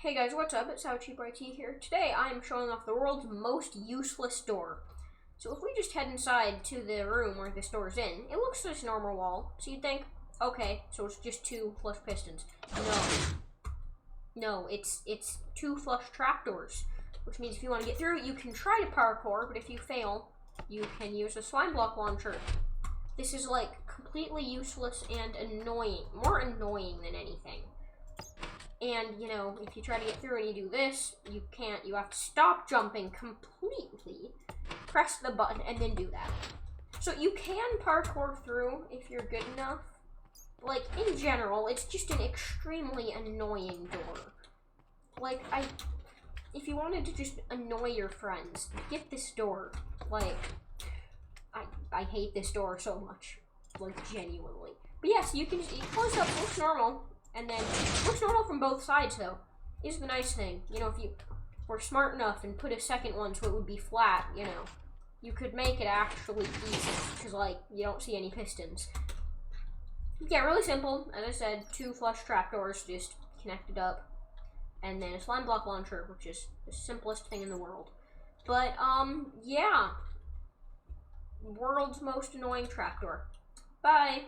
Hey guys, what's up? It's HowCheapIT here. Today I am showing off the world's most useless door. So if we just head inside to the room where this door's in, it looks like a normal wall. So you'd think, okay, so it's just two flush pistons. No, it's two flush trapdoors. Which means if you want to get through, you can try to parkour, but if you fail, you can use a slime block launcher. This is like completely useless and annoying. More annoying than anything. And, you know, if you try to get through and you do this, you can't. You have to stop jumping completely, press the button, and then do that. So you can parkour through if you're good enough. Like, in general, it's just an extremely annoying door. Like, if you wanted to just annoy your friends, get this door. Like, I hate this door so much. Like, genuinely. But yes, you can just, it close up, looks normal. And then, it looks normal from both sides, though. Is the nice thing. You know, if you were smart enough and put a second one so it would be flat, you know, you could make it actually easy. Because, like, you don't see any pistons. Yeah, really simple. As I said, two flush trapdoors just connected up. And then a slime block launcher, which is the simplest thing in the world. But, yeah. World's most annoying trapdoor. Bye.